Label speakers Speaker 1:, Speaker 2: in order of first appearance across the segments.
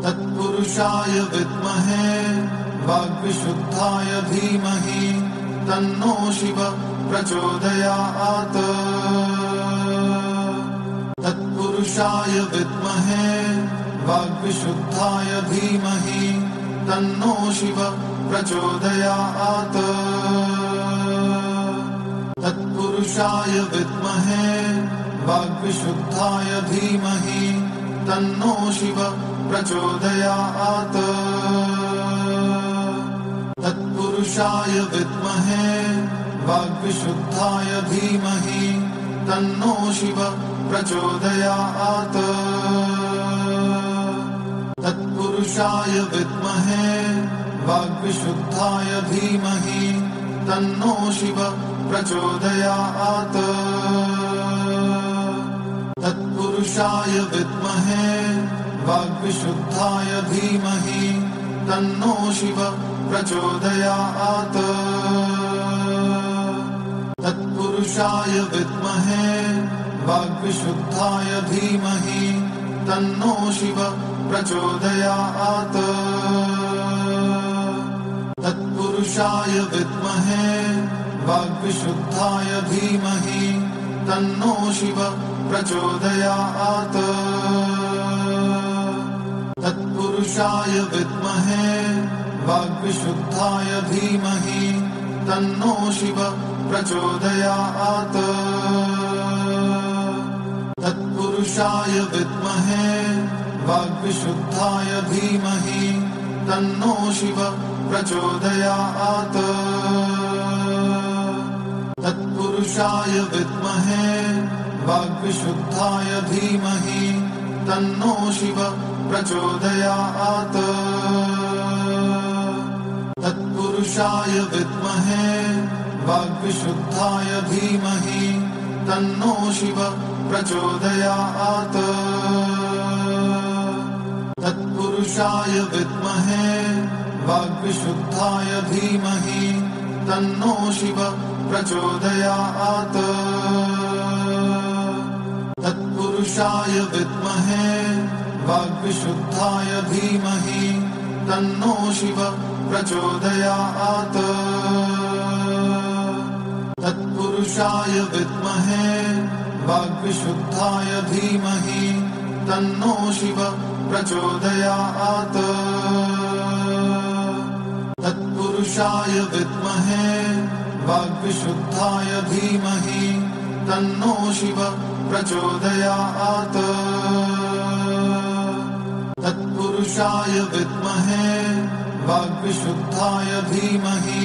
Speaker 1: तत्पुरुषाय विद्महे वाग्विशुद्धाय धीमहि तन्नो शिव प्रचोदयात्। तत्पुरुषाय विद्महे वाग्विशुद्धाय धीमहि तन्नो शिव प्रचोदयात्। तत्पुरुषाय विद्महे वाग्विशुद्धाय धीमहि तन्नो शिव प्रचोदयात्। तत्पुरुषाय विद्महे वाग्विशुद्धाय धीमहि तन्नो शिव प्रचोदयात्। तत्पुरुषाय विद्महे वाग्विशुद्धाय धीमहि तन्नो शिव प्रचोदयात्। तत्पुरुषाय विद्महे वाग्विशुद्धाय धीमहि तन्नो शिव प्रचोदयात्। तत्पुरुषाय विद्महे वाग्विशुद्धाय धीमहि तन्नो शिव प्रचोदयात्। तत्पुरुषाय विद्महे वाग्विशुद्धाय धीमहि तन्नो शिव प्रचोदयात्। तत्पुरुषाय विद्महे वाग्विशुद्धाय धीमहि तन्नो शिव प्रचोदयात्। तत्पुरुषाय विद्महे वाग्विशुद्धाय धीमहि तन्नो शिव प्रचोदयात्। तत्पुरुषाय विद्महे वाग्विशुद्धाय धीमहि तन्नो शिव प्रचोदयात्। तत्पुरुषाय विद्महे वाग्विशुद्धाय धीमहि तन्नो शिव प्रचोदयात्। तत्पुरुषाय विद्महे वाग्विशुद्धाय धीमहि तन्नो शिव प्रचोदयात्। तत्पुरुषाय विद्महे वाग्विशुद्धाय धीमहि तन्नो शिव प्रचोदयात्। तत्पुरुषाय विद्महे वाग्विशुद्धाय धीमहि तन्नो शिव प्रचोदयात्। तत्पुरुषाय विद्महे वाग्विशुद्धाय धीमहि तन्नो शिव प्रचोदयात्। तत्पुरुषाय विद्महे वाग्विशुद्धाय धीमहि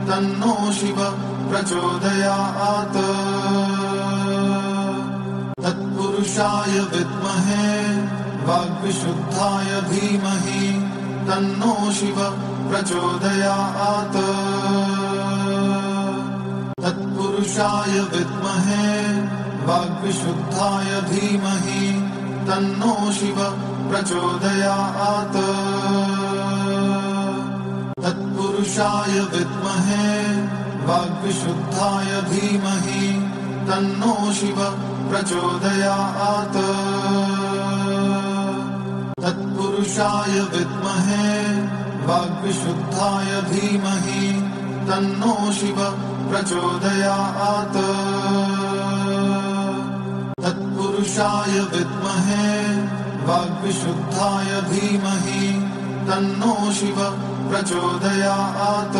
Speaker 1: तन्नो शिव प्रचोदयात्। तत्पुरुषाय विद्महे वाग्विशुद्धाय धीमहि तन्नो शिव प्रचोदयात्। तत्पुरुषाय विद्महे वाग्विशुद्धाय धीमहि तन्नो शिव प्रचोदयात्। तत्पुरुषाय विद्महे वाग्विशुद्धाय धीमहि तन्नो शिव प्रचोदयात्। तत्पुरुषाय विद्महे वाग्विशुद्धाय धीमहि तन्नो शिव प्रचोदयात्। तत्पुरुषाय विद्महे वाग्विशुद्धाय धीमहि तन्नो शिव प्रचोदयात्।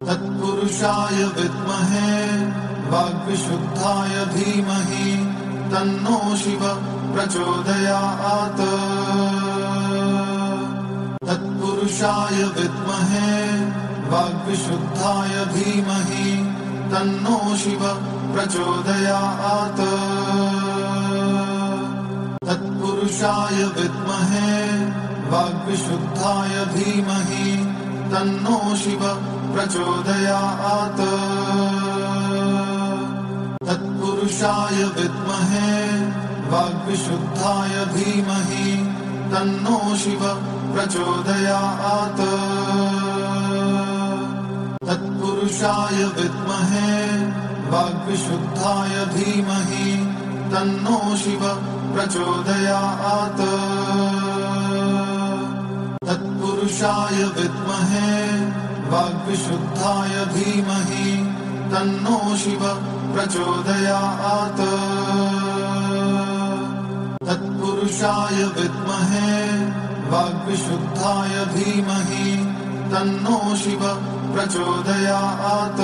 Speaker 1: तत्पुरुषाय विद्महे वाग्विशुद्धाय धीमहि तन्नो शिव प्रचोदयात्। तत्पुरुषाय विद्महे वाग्विशुद्धाय धीमहि तन्नो शिव प्रचोदयात्। तत्पुरुषाय विद्महे वाग्विशुद्धाय धीमहि तन्नो शिव प्रचोदयात्। तत्पुरुषाय विद्महे वाग्विशुद्धाय धीमहि तन्नो शिव प्रचोदयात्। तत्पुरुषाय विद्महे वाग्विशुद्धाय धीमहि तन्नो शिव प्रचोदयात् तत्पुरुषाय विद्महे वाग्विशुद्धाय धीमहि तन्नो शिवः प्रचोदयात् तत्पुरुषाय विद्महे वाग्विशुद्धाय धीमहि तन्नो शिवः प्रचोदयात्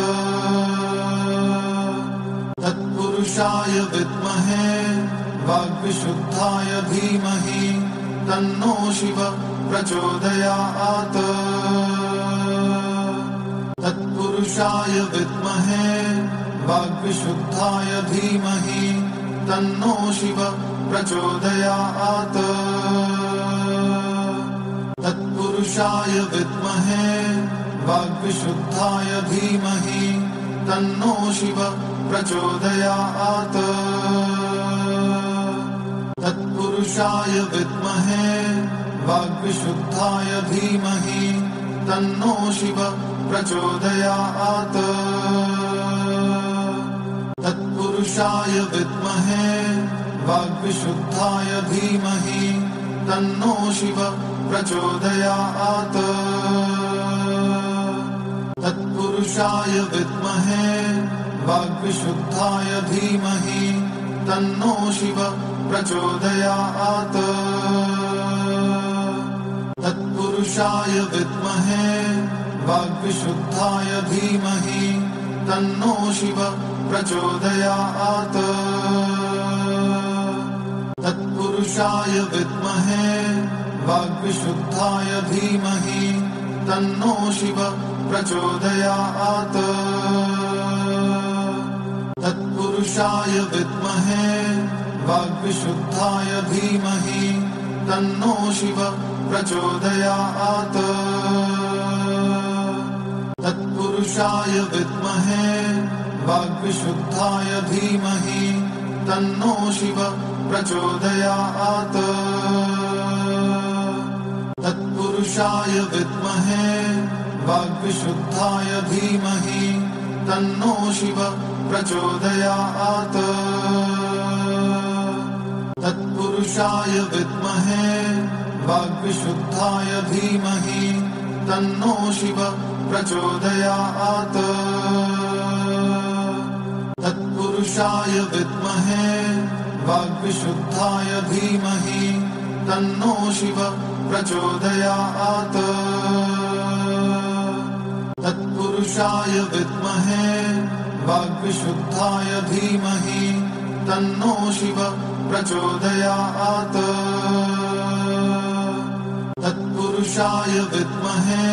Speaker 1: तत्पुरुषाय विद्महे वाग्विशुद्धाय धीमहि तन्नो शिवः प्रचोदयात् तत्पुरुषाय विद्महे वाग्विशुद्धाय धीमहि तन्नो शिवः प्रचोदयात् तत्पुरुषाय विद्महे वाग्विशुद्धाय धीमहि तन्नो शिवः प्रचोदयात् तत्पुरुषाय विद्महे वाग्विशुद्धाय धीमहि तन्नो शिवः प्रचोदयात् तत्पुरुषाय विद्महे वाग्विशुद्धाय धीमहि तन्नो शिवः प्रचोदयात् तत्पुरुषाय विद्महे वाग्विशुद्धाय धीमहि तन्नो शिवः प्रचोदयात् तत्पुरुषाय विद्महे वाग्विशुद्धाय धीमहि तन्नो शिवः प्रचोदयात् तत्पुरुषाय विद्महे वाग्विशुद्धाय धीमहि तन्नो शिवः प्रचोदयात् तत्पुरुषाय विद्महे वाग्विशुद्धाय धीमहि तन्नो शिवः प्रचोदयात् तत्पुरुषाय विद्महे वाग्विशुद्धाय धीमहि तन्नो शिवः प्रचोदयात् तत्पुरुषाय विद्महे वाग्विशुद्धाय धीमहि तन्नो शिवः प्रचोदयात् तत्पुरुषाय विद्महे वाग्विशुद्धाय धीमहि तन्नो शिवः प्रचोदयात् तत्पुरुषाय विद्महे वाग्विशुद्धाय धीमहि तन्नो शिवः प्रचोदयात् तत्पुरुषाय विद्महे वाग्विशुद्धाय धीमहि तन्नो शिवः प्रचोदयात् तत्पुरुषाय विद्महे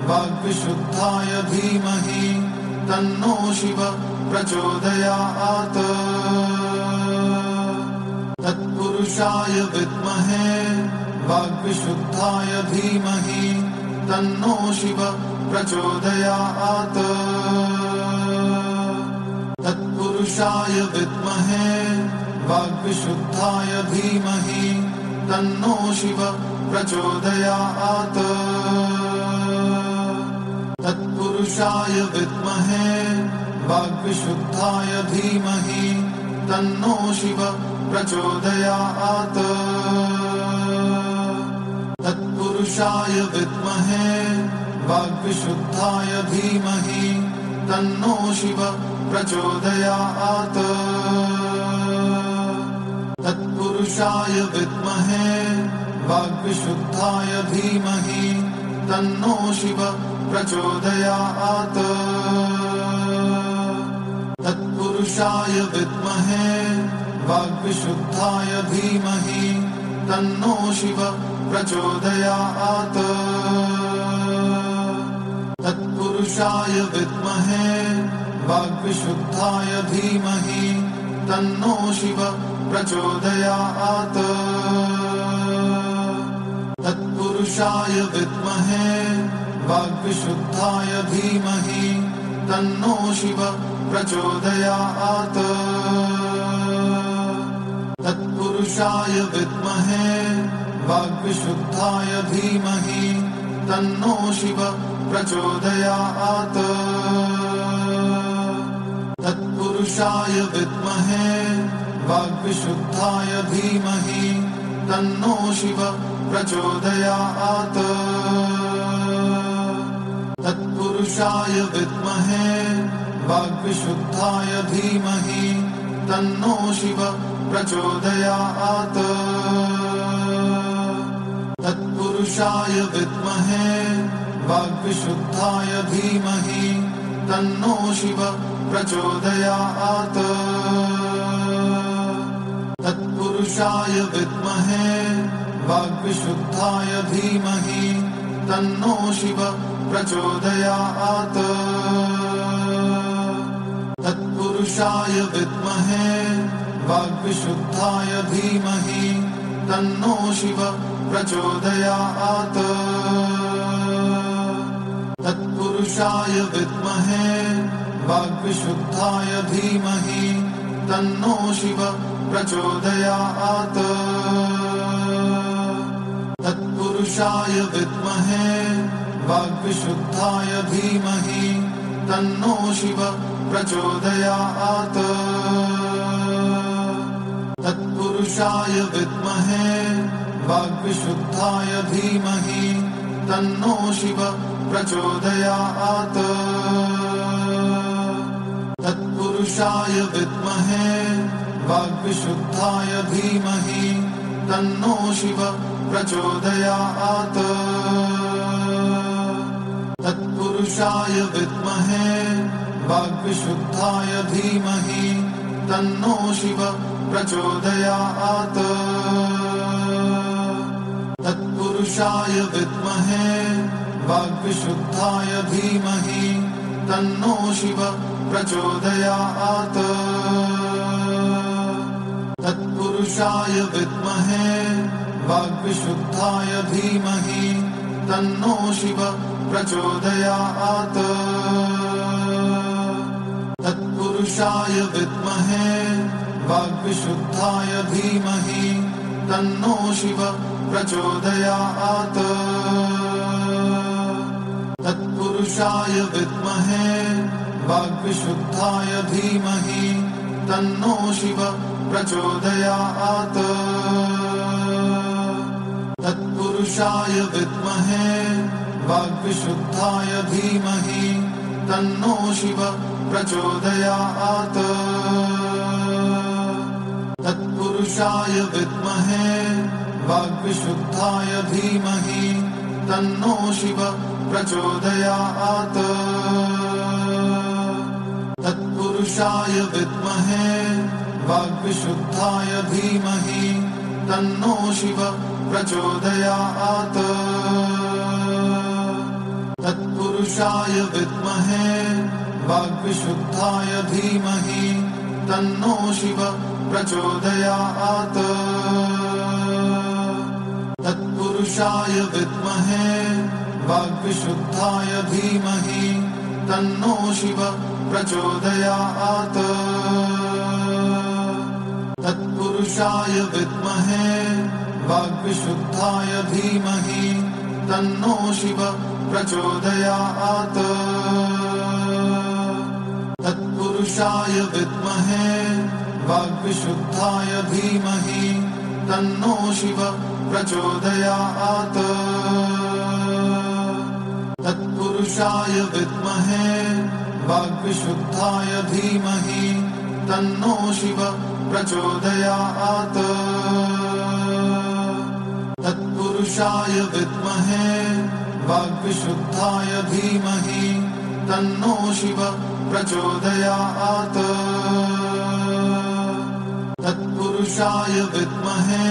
Speaker 1: वाग्विशुद्धाय धीमहि तन्नो शिवः प्रचोदयात् तत्पुरुषाय विद्महे वाग्विशुद्धाय धीमहि तन्नो शिवः प्रचोदयात् तत्पुरुषाय विद्महे वाग्विशुद्धाय धीमहि तन्नो शिवः प्रचोदयात् तत्पुरुषाय विद्महे वाग्विशुद्धाय धीमहि तन्नो शिवः प्रचोदयात् तत्पुरुषाय विद्महे वाग्विशुद्धाय धीमहि तन्नो शिवः प्रचोदयात् तत्पुरुषाय विद्महे वाग्विशुद्धाय धीमहि तन्नो शिवः प्रचोदयात् तत्पुरुषाय विद्महे वाग्विशुद्धाय धीमहि तन्नो शिवः प्रचोदयात् तत्पुरुषाय विद्महे वाग्विशुद्धाय धीमहि तन्नो शिवः प्रचोदयात् तत्पुरुषाय विद्महे वाग्विशुद्धाय धीमहि तन्नो शिवः प्रचोदयात् तत्पुरुषाय विद्महे वाग्विशुद्धाय धीमहि तन्नो शिवः प्रचोदयात् तत्पुरुषाय विद्महे वाग्विशुद्धाय धीमहि तन्नो शिव प्रचोदयात् तत्पुरुषाय विद्महे वाग्विशुद्धाय धीमहि तन्नो शिव प्रचोदयात् तत्पुरुषाय विद्महे वाग्विशुद्धाय धीमहि तन्नो शिव प्रचोदयात् तत्पुरुषाय विद्महे वाग्विशुद्धाय धीमहि तन्नो शिव प्रचोदयात् तत्पुरुषाय विद्महे वाग्विशुद्धाय धीमहि तन्नो शिव प्रचोदयात् तत्पुरुषाय विद्महे वाग्विशुद्धाय धीमहि तन्नो शिव प्रचोदयात् तत्पुरुषाय विद्महे वाग्विशुद्धाय धीमहि तन्नो शिव प्रचोदयात् तत्पुरुषाय विद्महे वाग्विशुद्धाय धीमहि तन्नो शिव प्रचोदयात् तत्पुरुषाय विद्महे वाग्विशुद्धाय धीमहि तन्नो शिव प्रचोदयात् तत्पुरुषाय विद्महे वाग्विशुद्धाय धीमहि तन्नो शिव प्रचोदयात् तत्पुरुषाय विद्महे वाग्विशुद्धाय धीमहि तन्नो शिव प्रचोदयात् तत्पुरुषाय विद्महे वाग्विशुद्धाय धीमहि तन्नो शिव प्रचोदयात् तत्पुरुषाय विद्महे वाग्विशुद्धाय धीमहि तन्नो शिव प्रचोदयात् तत्पुरुषाय विद्महे वाग्विशुद्धाय धीमहि तन्नो शिव प्रचोदयात् तत्पुरुषाय विद्महे वाग्विशुद्धाय धीमहि तन्नो शिव प्रचोदयात् तत्पुरुषाय विद्महे वाग्विशुद्धाय धीमहि तन्नो शिव प्रचोदयात् तत्पुरुषाय विद्महे वाग्विशुद्धाय धीमहि तन्नो शिव प्रचोदयात् तत्पुरुषाय विद्महे वाग्विशुद्धाय धीमहि तन्नो शिव प्रचोदयात् तत्पुरुषाय विद्महे वाग्विशुद्धाय धीमहि तन्नो शिव प्रचोदयात् तत्पुरुषाय विद्महे वाग्विशुद्धाय धीमहि तन्नो शिव प्रचोदयात् तत्पुरुषाय विद्महे वाग्विशुद्धाय धीमहि तन्नो शिव प्रचोदयात् तत्पुरुषाय विद्महे वाग्विशुद्धाय धीमहि तन्नो शिव प्रचोदयात् तत्पुरुषाय विद्महे वाग्विशुद्धाय धीमहि तन्नो शिव प्रचोदयात् तत्पुरुषाय विद्महे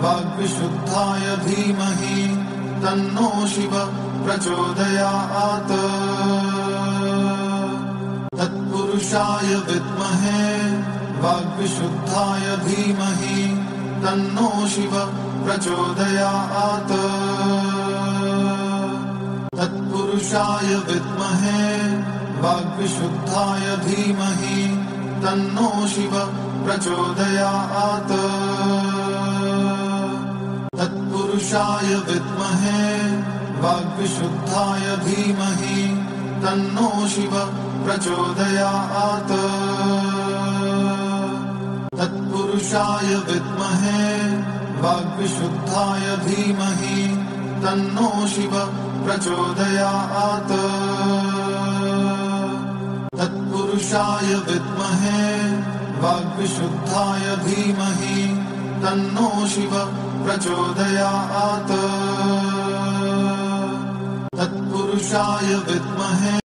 Speaker 1: वाग्विशुद्धाय धीमहि तन्नो शिव प्रचोदयात् तत्पुरुषाय विद्महे वाग्विशुद्धाय धीमहि तन्नो शिव प्रचोदयात् तत्पुरुषाय विद्महे वाग्विशुद्धाय धीमहि तन्नो शिव प्रचोदयात् तत्पुरुषाय विद्महे वाग्विशुद्धाय धीमहि तन्नो शिव प्रचोदयात् तत्पुरुषाय विद्महे वाग्विशुद्धाय धीमहि तन्नो शिव प्रचोदयात् तत्पुरुषाय विद्महे वाग्विशुद्धाय धीमहि तन्नो शिव प्रचोदयात् तत्पुरुषाय विद्महे